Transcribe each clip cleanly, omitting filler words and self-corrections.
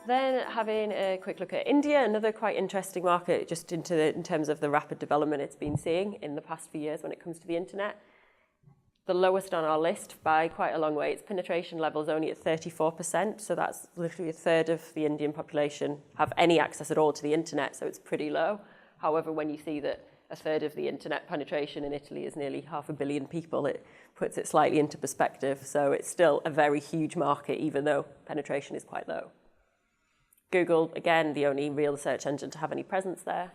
Then having a quick look at India, another quite interesting market just in terms of the rapid development it's been seeing in the past few years when it comes to the internet. The lowest on our list by quite a long way. Its penetration level is only at 34%, so that's literally a third of the Indian population have any access at all to the internet, so it's pretty low. However, when you see that a third of the internet penetration in Italy is nearly 500 million people, it puts it slightly into perspective. So it's still a very huge market, even though penetration is quite low. Google, again, the only real search engine to have any presence there.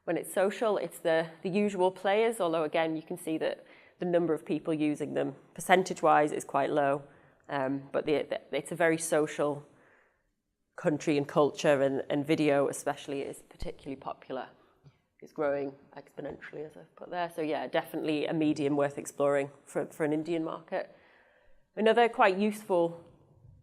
When it's social, it's the usual players, although again, you can see that the number of people using them percentage-wise is quite low. But it's a very social country and culture, and video especially is particularly popular. It's growing exponentially, as I've put there. So yeah, definitely a medium worth exploring for an Indian market. Another quite useful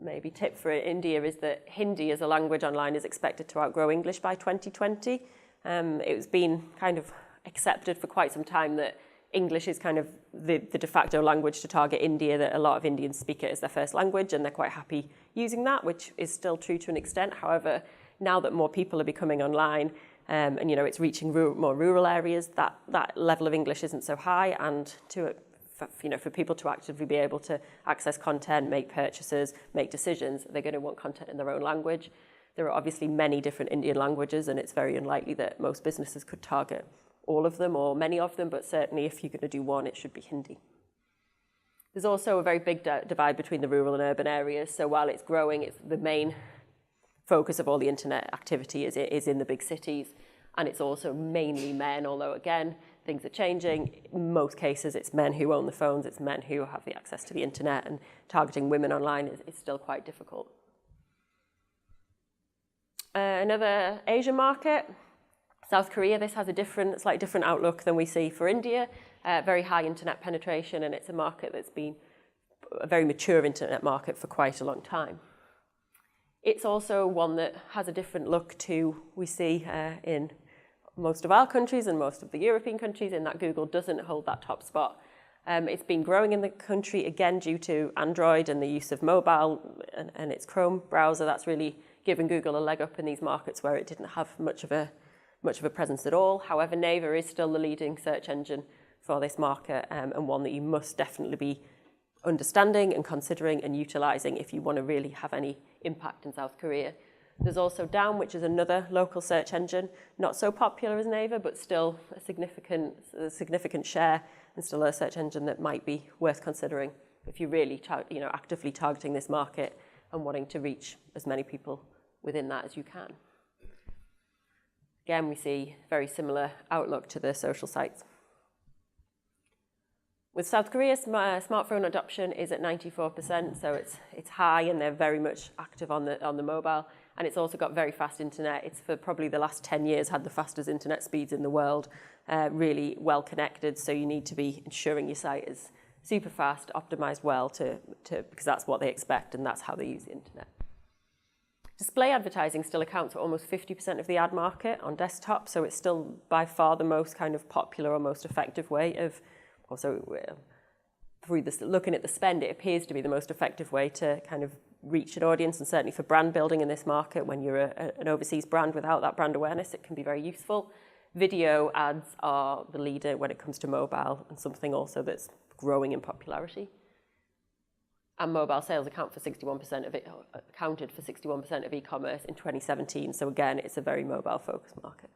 maybe tip for India is that Hindi as a language online is expected to outgrow English by 2020. It's been kind of accepted for quite some time that English is kind of the de facto language to target India, that a lot of Indians speak it as their first language and they're quite happy using that, which is still true to an extent. However, now that more people are becoming online and it's reaching more rural areas, that level of English isn't so high, and for people to actively be able to access content, make purchases, make decisions, they're going to want content in their own language. There are obviously many different Indian languages, and it's very unlikely that most businesses could target all of them or many of them, but certainly if you're going to do one, it should be Hindi. There's also a very big divide between the rural and urban areas. So while it's growing, it's the main focus of all the internet activity is in the big cities, and it's also mainly men, although again, things are changing. In most cases, it's men who own the phones, it's men who have the access to the internet, and targeting women online is still quite difficult. Another Asian market, South Korea. This has a slightly different outlook than we see for India. Very high internet penetration, and it's a market that's been a very mature internet market for quite a long time. It's also one that has a different look to we see in most of our countries and most of the European countries, in that Google doesn't hold that top spot. It's been growing in the country, again, due to Android and the use of mobile and its Chrome browser. That's really given Google a leg up in these markets where it didn't have much of a presence at all. However, Naver is still the leading search engine for this market, and one that you must definitely be understanding and considering and utilizing if you want to really have any impact in South Korea. There's also Daum, which is another local search engine, not so popular as Naver, but still a significant share, and still a search engine that might be worth considering if you're really actively targeting this market and wanting to reach as many people within that as you can. Again, we see very similar outlook to the social sites. With South Korea, smartphone adoption is at 94%, so it's high, and they're very much active on the mobile. And it's also got very fast internet. It's for probably the last 10 years had the fastest internet speeds in the world, really well connected. So you need to be ensuring your site is super fast, optimized well because that's what they expect and that's how they use the internet. Display advertising still accounts for almost 50% of the ad market on desktop. So it's still by far the most kind of popular or most effective way of, looking at the spend, it appears to be the most effective way to kind of reach an audience, and certainly for brand building in this market, when you're an overseas brand without that brand awareness, it can be very useful. Video ads are the leader when it comes to mobile, and something also that's growing in popularity. And mobile sales accounted for 61% of e-commerce in 2017. So again, it's a very mobile-focused market.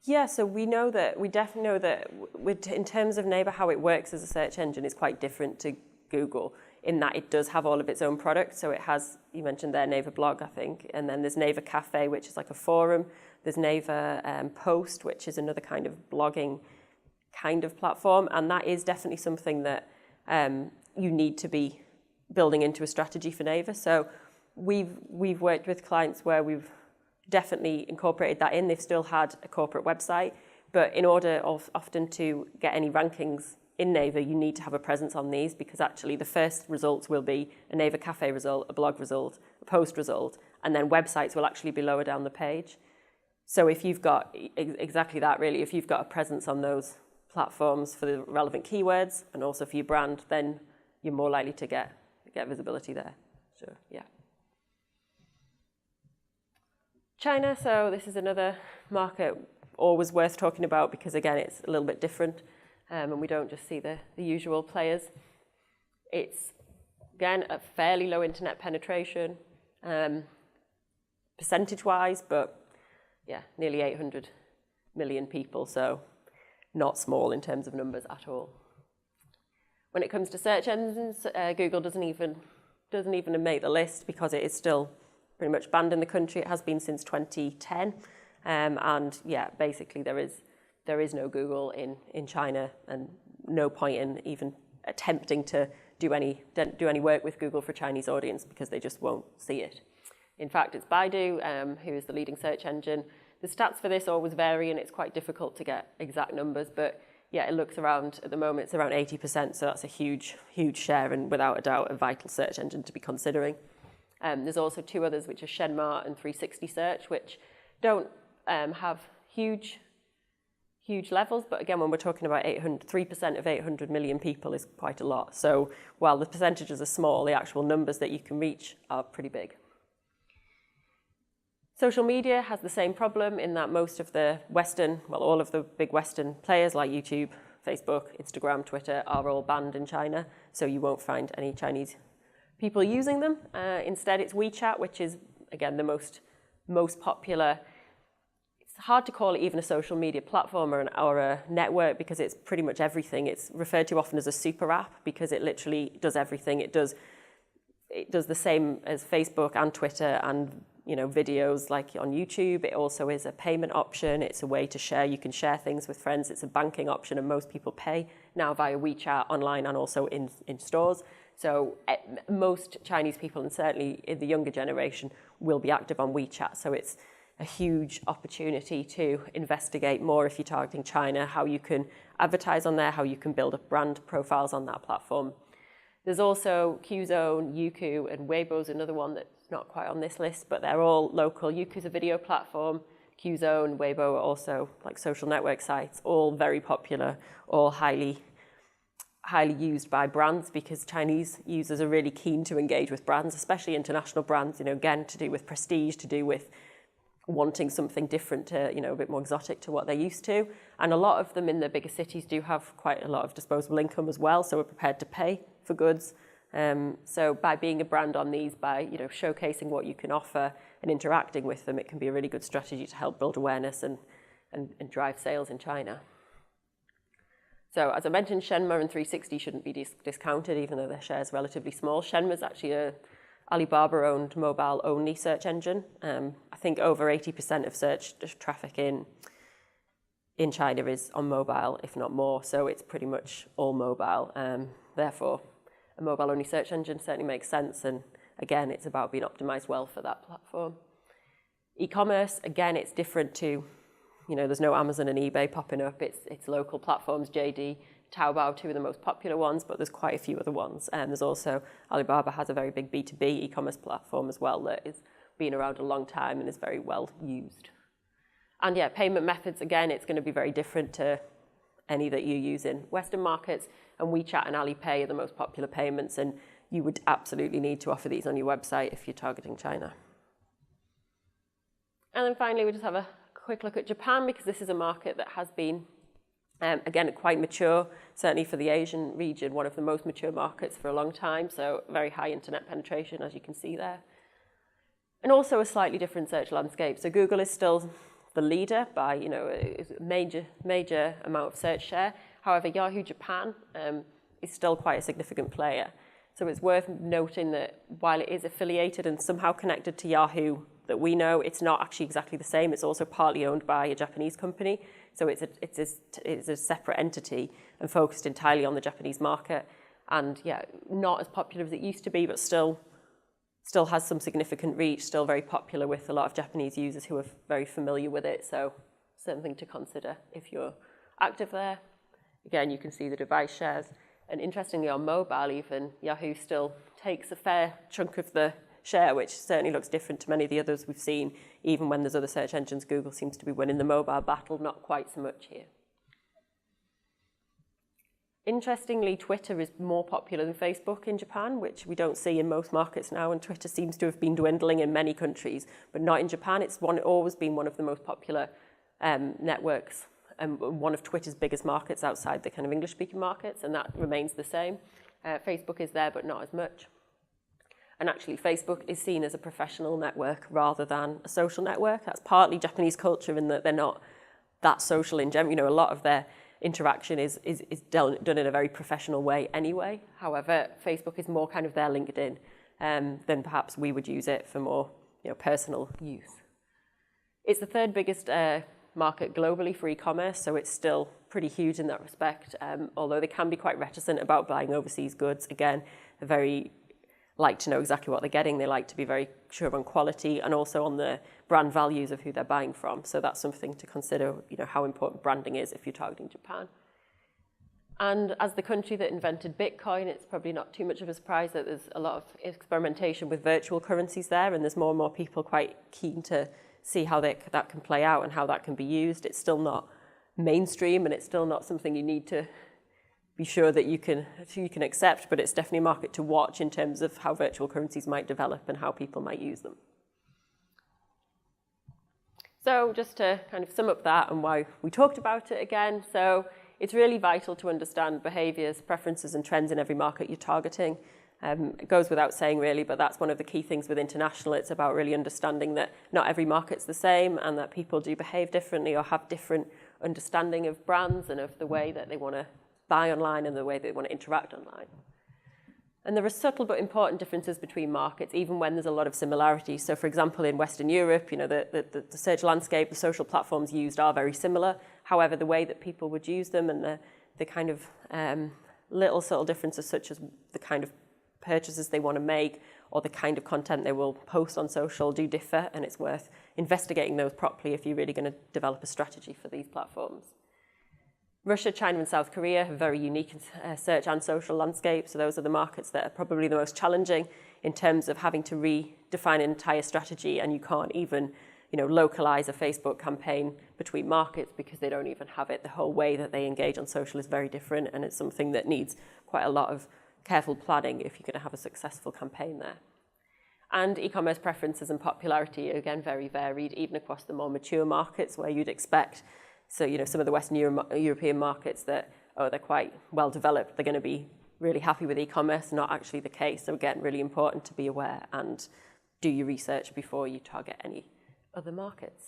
Yeah, so we definitely know that in terms of Naver, how it works as a search engine is quite different to Google in that it does have all of its own products. So it has, you mentioned there, Naver Blog, I think, and then there's Naver Cafe, which is like a forum. There's Naver Post, which is another kind of blogging kind of platform, and that is definitely something that you need to be building into a strategy for Naver. So we've worked with clients where we've definitely incorporated that in. They've still had a corporate website, but in order often to get any rankings in Naver, you need to have a presence on these because actually the first results will be a Naver Cafe result, a blog result, a post result, and then websites will actually be lower down the page. So if you've got exactly that really, if you've got a presence on those platforms for the relevant keywords and also for your brand, then you're more likely to get visibility there. So yeah. China, so this is another market always worth talking about because again it's a little bit different and we don't just see the usual players. It's again a fairly low internet penetration percentage-wise, but yeah, nearly 800 million people, so not small in terms of numbers at all. When it comes to search engines, Google doesn't even make the list because it is still pretty much banned in the country. It has been since 2010, and yeah, basically there is no Google in China, and no point in even attempting to do any work with Google for a Chinese audience because they just won't see it. In fact, it's Baidu who is the leading search engine. The stats for this always vary, and it's quite difficult to get exact numbers, but yeah, it looks around, at the moment, it's around 80%, so that's a huge, huge share and without a doubt a vital search engine to be considering. There's also two others, which are Shenma and 360 Search, which don't have huge levels, but again, when we're talking about 3% of 800 million people is quite a lot. So while the percentages are small, the actual numbers that you can reach are pretty big. Social media has the same problem in that most of the all of the big Western players like YouTube, Facebook, Instagram, Twitter are all banned in China, so you won't find any Chinese people using them. Instead, it's WeChat, which is, again, the most popular. It's hard to call it even a social media platform or a network because it's pretty much everything. It's referred to often as a super app because it literally does everything. It does the same as Facebook and Twitter and videos like on YouTube. It also is a payment option. It's a way to share. You can share things with friends. It's a banking option, and most people pay now via WeChat online and also in stores. So most Chinese people, and certainly in the younger generation, will be active on WeChat. So it's a huge opportunity to investigate more if you're targeting China, how you can advertise on there, how you can build up brand profiles on that platform. There's also Qzone, Youku, and Weibo's another one that's not quite on this list, but they're all local. Youku's a video platform. Qzone, Weibo are also like social network sites, all very popular, all highly used by brands because Chinese users are really keen to engage with brands, especially international brands, again, to do with prestige, to do with wanting something different, a bit more exotic to what they're used to. And a lot of them in the bigger cities do have quite a lot of disposable income as well, so we're prepared to pay for goods. So by being a brand on these, by showcasing what you can offer and interacting with them, it can be a really good strategy to help build awareness and drive sales in China. So as I mentioned, Shenma and 360 shouldn't be discounted, even though their share is relatively small. Shenma is actually a Alibaba-owned mobile-only search engine. I think over 80% of search traffic in China is on mobile, if not more. So it's pretty much all mobile. Therefore, a mobile-only search engine certainly makes sense. And again, it's about being optimized well for that platform. E-commerce, again, it's different to, there's no Amazon and eBay popping up. It's local platforms, JD, Taobao, two of the most popular ones, but there's quite a few other ones. And there's also, Alibaba has a very big B2B e-commerce platform as well that has been around a long time and is very well used. And yeah, payment methods, again, it's going to be very different to any that you use in Western markets. And WeChat and Alipay are the most popular payments, and you would absolutely need to offer these on your website if you're targeting China. And then finally, we just have a quick look at Japan, because this is a market that has been, again, quite mature, certainly for the Asian region, one of the most mature markets for a long time, so very high internet penetration, as you can see there. And also a slightly different search landscape. So Google is still the leader by a major amount of search share. However, Yahoo Japan is still quite a significant player. So it's worth noting that while it is affiliated and somehow connected to Yahoo that we know, it's not actually exactly the same. It's also partly owned by a Japanese company. So it's a separate entity and focused entirely on the Japanese market. And yeah, not as popular as it used to be, but still has some significant reach, still very popular with a lot of Japanese users who are very familiar with it. So something to consider if you're active there. Again, you can see the device shares. And interestingly, on mobile even, Yahoo still takes a fair chunk of the share, which certainly looks different to many of the others we've seen, even when there's other search engines. Google seems to be winning the mobile battle, not quite so much here. Interestingly, Twitter is more popular than Facebook in Japan, which we don't see in most markets now, and Twitter seems to have been dwindling in many countries, but not in Japan. It's always been one of the most popular networks and one of Twitter's biggest markets outside the kind of English-speaking markets, and that remains the same. Facebook is there, but not as much. And actually, Facebook is seen as a professional network rather than a social network. That's partly Japanese culture in that they're not that social in general. You know, a lot of their interaction is done in a very professional way anyway. However, Facebook is more kind of their LinkedIn than perhaps we would use it for more, you know, personal use. It's the third biggest market globally for e-commerce, so it's still pretty huge in that respect, although they can be quite reticent about buying overseas goods. Again, they're very like to know exactly what they're getting. They like to be very sure on quality and also on the brand values of who they're buying from. So that's something to consider, you know, how important branding is if you're targeting Japan. And as the country that invented Bitcoin, it's probably not too much of a surprise that there's a lot of experimentation with virtual currencies there, and there's more and more people quite keen to see how that can play out and how that can be used. It's still not mainstream, and it's still not something you need to be sure that you can accept, but it's definitely a market to watch in terms of how virtual currencies might develop and how people might use them. So just to kind of sum up that and why we talked about it again. So it's really vital to understand behaviors, preferences, and trends in every market you're targeting. It goes without saying really, but that's one of the key things with international. It's about really understanding that not every market's the same and that people do behave differently or have different understanding of brands and of the way that they want to buy online and the way they want to interact online. And there are subtle but important differences between markets, even when there's a lot of similarities. So for example, in Western Europe, you know, the search landscape, the social platforms used are very similar. However, the way that people would use them and the kind of little subtle differences, such as the kind of purchases they want to make or the kind of content they will post on social, do differ, and it's worth investigating those properly if you're really going to develop a strategy for these platforms. Russia, China, and South Korea have very unique search and social landscapes, so those are the markets that are probably the most challenging in terms of having to redefine an entire strategy, and you can't even, you know, localize a Facebook campaign between markets because they don't even have it. The whole way that they engage on social is very different, and it's something that needs quite a lot of careful planning if you're going to have a successful campaign there. And e-commerce preferences and popularity are, again, very varied, even across the more mature markets where you'd expect. So, you know, some of the Western European markets that, they're quite well developed, they're going to be really happy with e-commerce, not actually the case. So again, really important to be aware and do your research before you target any other markets.